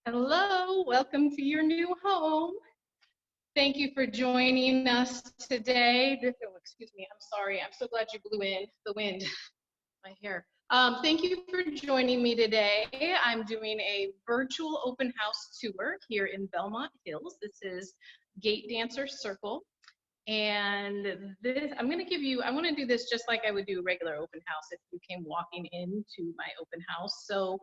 Hello, welcome to your new home. Thank you for joining us today. Oh, excuse me, I'm sorry. I'm so glad you blew in the wind, my hair. Thank you for joining me today. I'm doing a virtual open house tour here in Belmont Hills. This is Gate Dancer Circle. And this, I want to do this just like I would do a regular open house if you came walking into my open house. So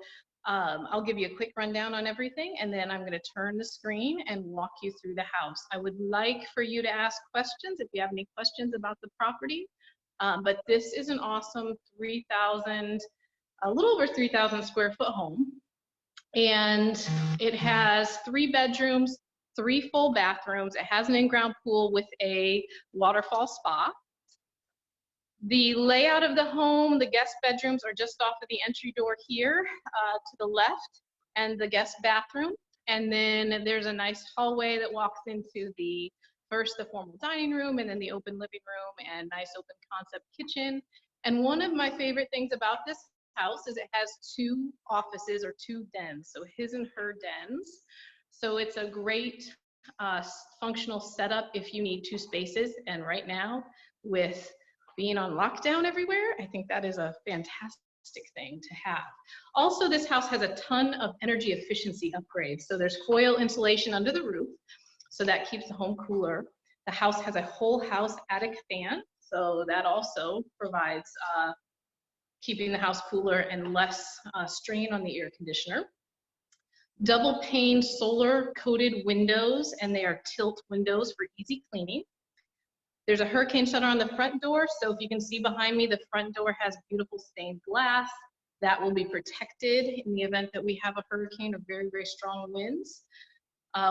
I'll give you a quick rundown on everything, and then I'm going to turn the screen and walk you through the house. I would like for you to ask questions if you have any questions about the property. But this is an awesome a little over 3,000 square foot home. And it has 3 bedrooms, 3 full bathrooms. It has an in-ground pool with a waterfall spa. The layout of the home, the guest bedrooms are just off of the entry door here to the left, and the guest bathroom. And then there's a nice hallway that walks into the formal dining room, and then the open living room and nice open concept kitchen. And one of my favorite things about this house is it has 2 offices or 2 dens, so his and her dens. So it's a great functional setup if you need 2 spaces. And right now, with being on lockdown everywhere, I think that is a fantastic thing to have. Also, this house has a ton of energy efficiency upgrades. So there's foil insulation under the roof, so that keeps the home cooler. The house has a whole house attic fan, so that also provides keeping the house cooler and less strain on the air conditioner. Double pane solar coated windows, and they are tilt windows for easy cleaning. There's a hurricane shutter on the front door, so if you can see behind me, the front door has beautiful stained glass. That will be protected in the event that we have a hurricane or very, very strong winds.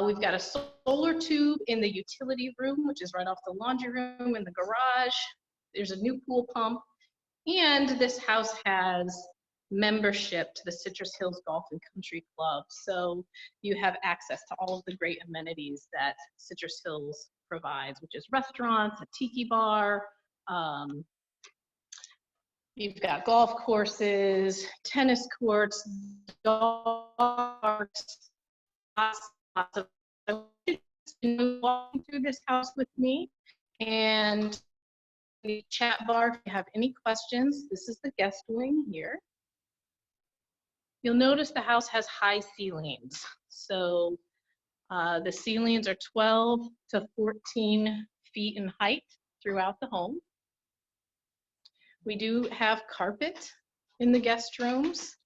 We've got a solar tube in the utility room, which is right off the laundry room in the garage. There's a new pool pump, and this house has membership to the Citrus Hills Golf and Country Club. So you have access to all of the great amenities that Citrus Hills provides, which is restaurants, a tiki bar. You've got golf courses, tennis courts, dog parks, lots of walking through this house with me. And the chat bar, if you have any questions, this is the guest wing here. You'll notice the house has high ceilings. So the ceilings are 12 to 14 feet in height throughout the home. We do have carpet in the guest rooms,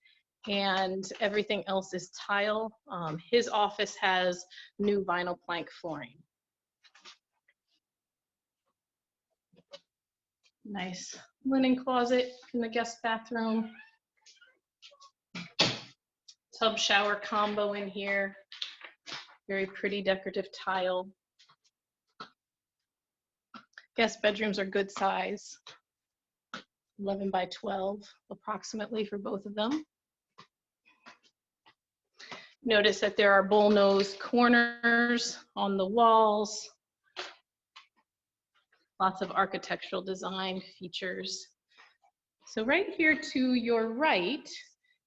and everything else is tile. His office has new vinyl plank flooring. Nice linen closet in the guest bathroom. Tub shower combo in here. Very pretty decorative tile. Guest bedrooms are good size, 11 by 12 approximately for both of them. Notice that there are bullnose corners on the walls. Lots of architectural design features. So right here to your right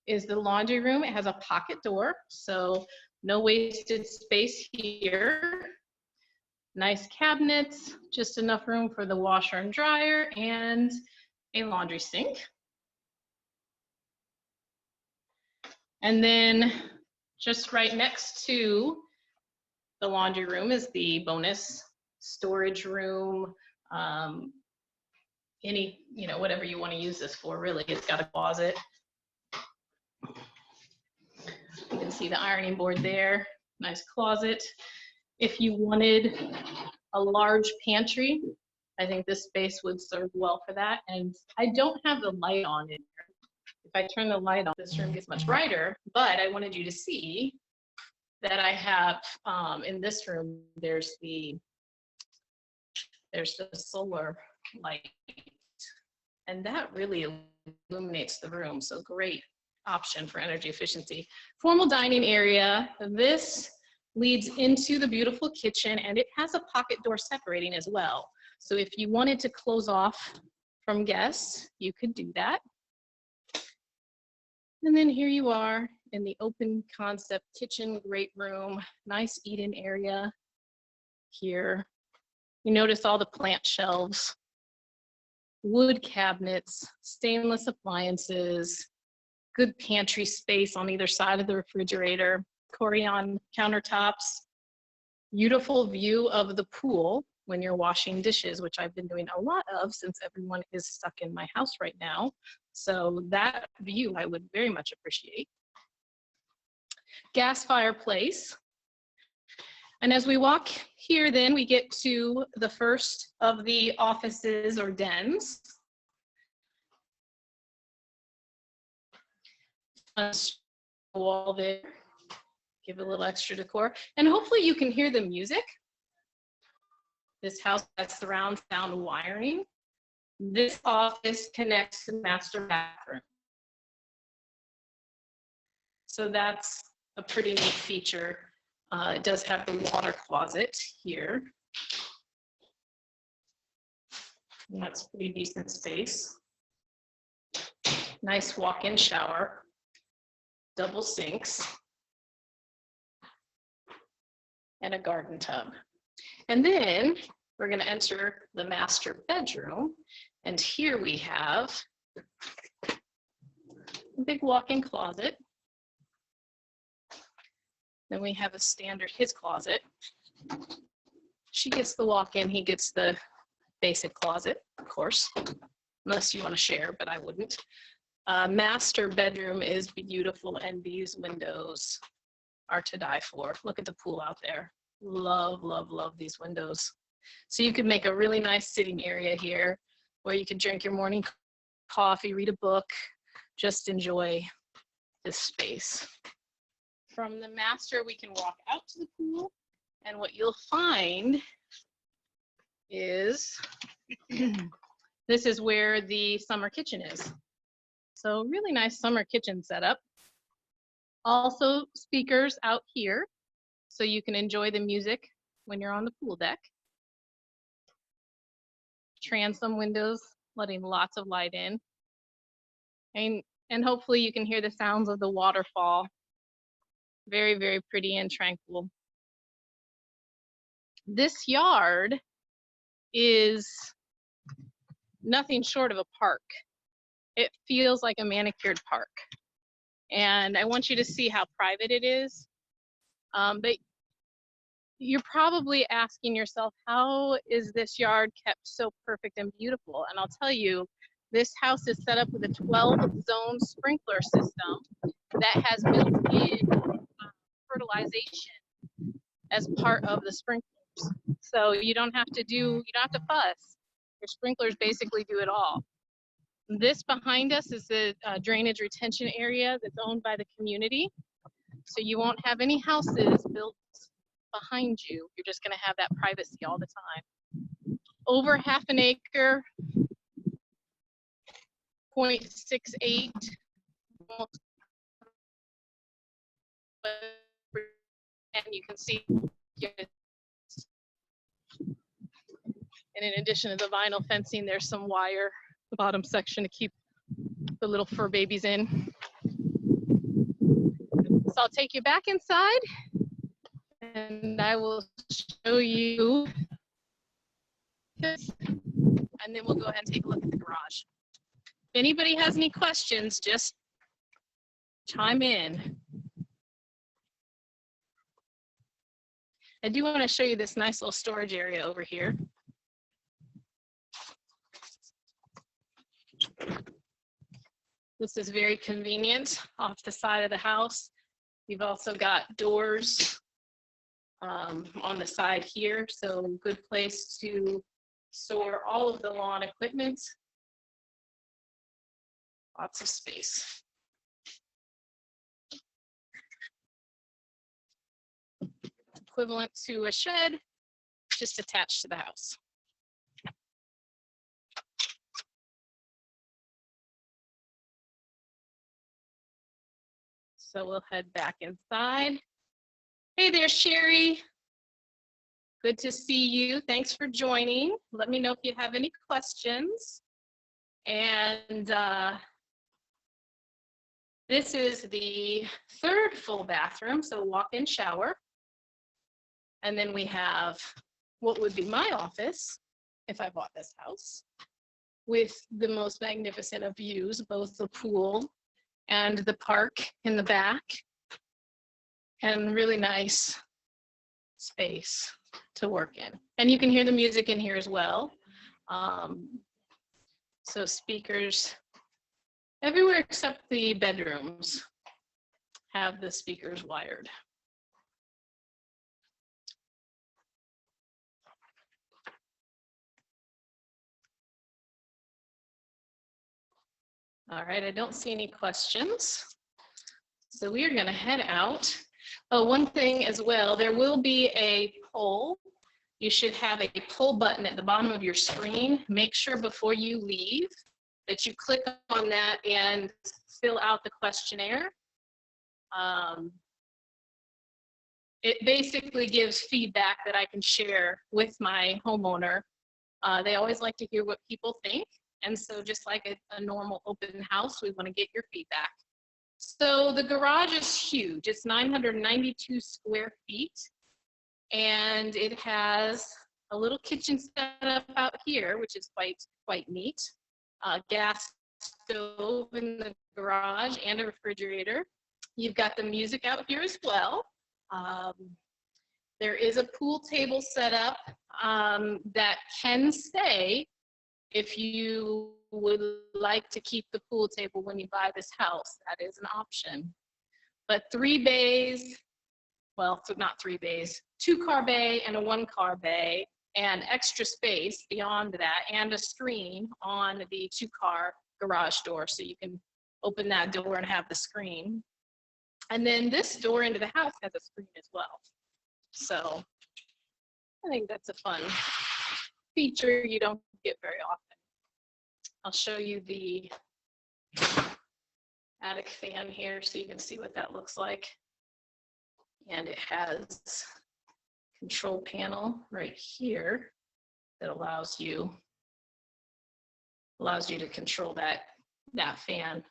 is the laundry room. It has a pocket door, so no wasted space here. Nice cabinets, just enough room for the washer and dryer, and a laundry sink. And then just right next to the laundry room is the bonus storage room. Whatever you want to use this for, really. It's got a closet. You can see the ironing board there, nice closet. If you wanted a large pantry, I think this space would serve well for that. And I don't have the light on in here. If I turn the light on, this room gets much brighter, but I wanted you to see that I have, in this room, there's the solar light, and that really illuminates the room, so great option for energy efficiency. Formal dining area. This leads into the beautiful kitchen, and it has a pocket door separating as well. So if you wanted to close off from guests, you could do that. And then here you are in the open concept kitchen, great room, nice eat-in area here. You notice all the plant shelves, wood cabinets, stainless appliances, good pantry space on either side of the refrigerator, Corian countertops, beautiful view of the pool when you're washing dishes, which I've been doing a lot of since everyone is stuck in my house right now. So that view I would very much appreciate. Gas fireplace. And as we walk here, then we get to the first of the offices or dens. Wall there, give it a little extra decor. And hopefully you can hear the music. This house has surround sound wiring. This office connects to the master bathroom. So that's a pretty neat feature. It does have the water closet here. And that's pretty decent space. Nice walk-in shower, double sinks, and a garden tub. And then we're going to enter the master bedroom. And here we have a big walk-in closet. Then we have a standard, his closet. She gets the walk-in, he gets the basic closet, of course, unless you want to share, but I wouldn't. Master bedroom is beautiful, and these windows are to die for. Look at the pool out there. Love, love, love these windows. So you could make a really nice sitting area here where you could drink your morning coffee, read a book, just enjoy this space. From the master, we can walk out to the pool, and what you'll find is this is where the summer kitchen is. So really nice summer kitchen setup. Also speakers out here, so you can enjoy the music when you're on the pool deck. Transom windows, letting lots of light in. And hopefully you can hear the sounds of the waterfall. Very, very pretty and tranquil. This yard is nothing short of a park. It feels like a manicured park. And I want you to see how private it is. But you're probably asking yourself, how is this yard kept so perfect and beautiful? And I'll tell you, this house is set up with a 12-zone sprinkler system that has built-in fertilization as part of the sprinklers. So you don't have to fuss. Your sprinklers basically do it all. This behind us is the drainage retention area that's owned by the community. So you won't have any houses built behind you. You're just going to have that privacy all the time. Over half an acre, 0.68, and you can see, and in addition to the vinyl fencing, there's some wire, the bottom section, to keep the little fur babies in. So I'll take you back inside, and I will show you this, and then we'll go ahead and take a look at the garage. If anybody has any questions, just chime in. I do want to show you this nice little storage area over here. This is very convenient off the side of the house. You've also got doors on the side here, so good place to store all of the lawn equipment. Lots of space. Equivalent to a shed, just attached to the house. So we'll head back inside. Hey there, Sherry. Good to see you. Thanks for joining. Let me know if you have any questions. And This is the third full bathroom, so walk-in shower. And then we have what would be my office if I bought this house, with the most magnificent of views, both the pool and the park in the back, and really nice space to work in. And you can hear the music in here as well. So speakers everywhere except the bedrooms have the speakers wired. All right, I don't see any questions. So we are gonna head out. Oh, one thing as well, there will be a poll. You should have a poll button at the bottom of your screen. Make sure before you leave that you click on that and fill out the questionnaire. It basically gives feedback that I can share with my homeowner. They always like to hear what people think. And so just like a normal open house, we want to get your feedback. So the garage is huge. It's 992 square feet. And it has a little kitchen set up out here, which is quite neat. Gas stove in the garage and a refrigerator. You've got the music out here as well. There is a pool table set up that can stay if you would like to keep the pool table when you buy this house. That is an option. But 3 bays, well, so not 3 bays, 2-car bay and a 1-car bay, and extra space beyond that, and a screen on the 2-car garage door, so you can open that door and have the screen. And then this door into the house has a screen as well. So I think that's a fun feature you don't get very often. I'll show you the attic fan here so you can see what that looks like. And it has a control panel right here that allows you to control that fan.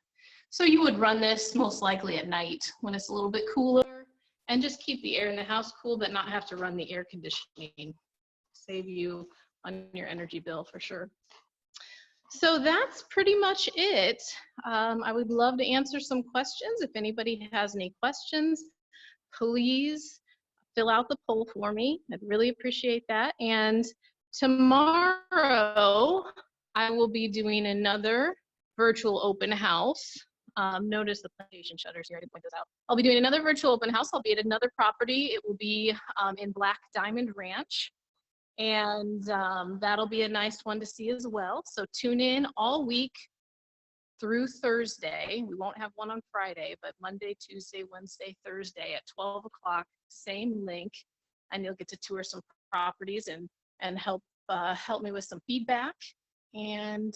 So you would run this most likely at night when it's a little bit cooler, and just keep the air in the house cool, but not have to run the air conditioning. Save you on your energy bill for sure. So that's pretty much it. I would love to answer some questions. If anybody has any questions, please fill out the poll for me. I'd really appreciate that. And tomorrow, I will be doing another virtual open house. Notice the plantation shutters here, I didn't point those out. I'll be doing another virtual open house. I'll be at another property. It will be in Black Diamond Ranch. And that'll be a nice one to see as well. So tune in all week through Thursday. We won't have one on Friday, but Monday, Tuesday, Wednesday, Thursday at 12 o'clock, same link, and you'll get to tour some properties and help me with some feedback. And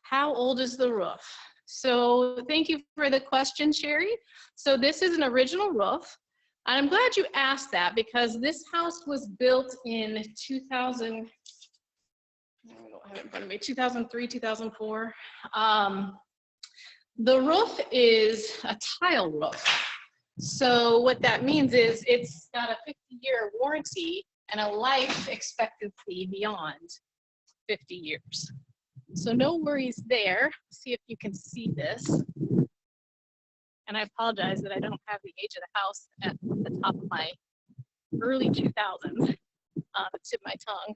how old is the roof? So thank you for the question, Sherry. So this is an original roof. And I'm glad you asked that, because this house was built in 2000, I don't have it in front of me, 2003, 2004. The roof is a tile roof. So what that means is it's got a 50-year warranty and a life expectancy beyond 50 years. So no worries there. See if you can see this. And I apologize that I don't have the age of the house at the top of my early 2000s, the tip of my tongue.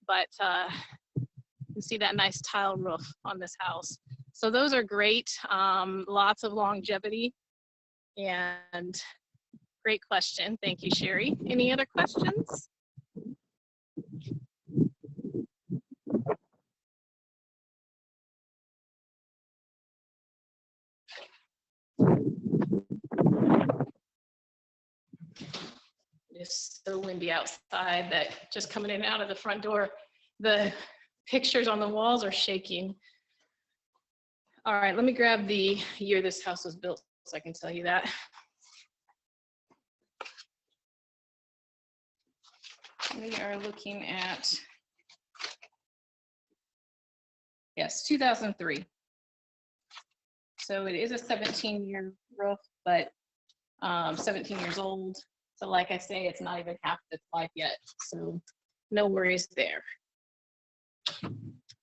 But you can see that nice tile roof on this house. So those are great, lots of longevity, and great question. Thank you, Sherry. Any other questions? It's so windy outside that just coming in and out of the front door, the pictures on the walls are shaking. All right, let me grab the year this house was built so I can tell you that. We are looking at, yes, 2003. So it is a 17-year roof, but 17 years old. So like I say, it's not even half its life yet. So no worries there.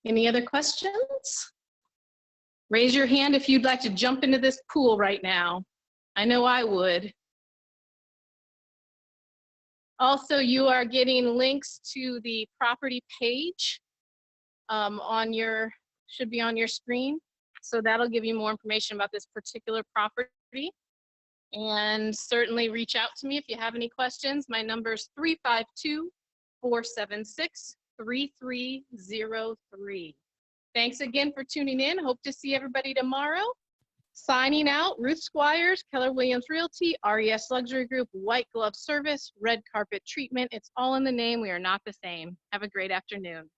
Any other questions? Raise your hand if you'd like to jump into this pool right now. I know I would. Also, you are getting links to the property page should be on your screen. So that'll give you more information about this particular property. And certainly reach out to me if you have any questions. My number is 352-476-3303. Thanks again for tuning in. Hope to see everybody tomorrow. Signing out, Ruth Squires, Keller Williams Realty, RES Luxury Group, White Glove Service, Red Carpet Treatment. It's all in the name. We are not the same. Have a great afternoon.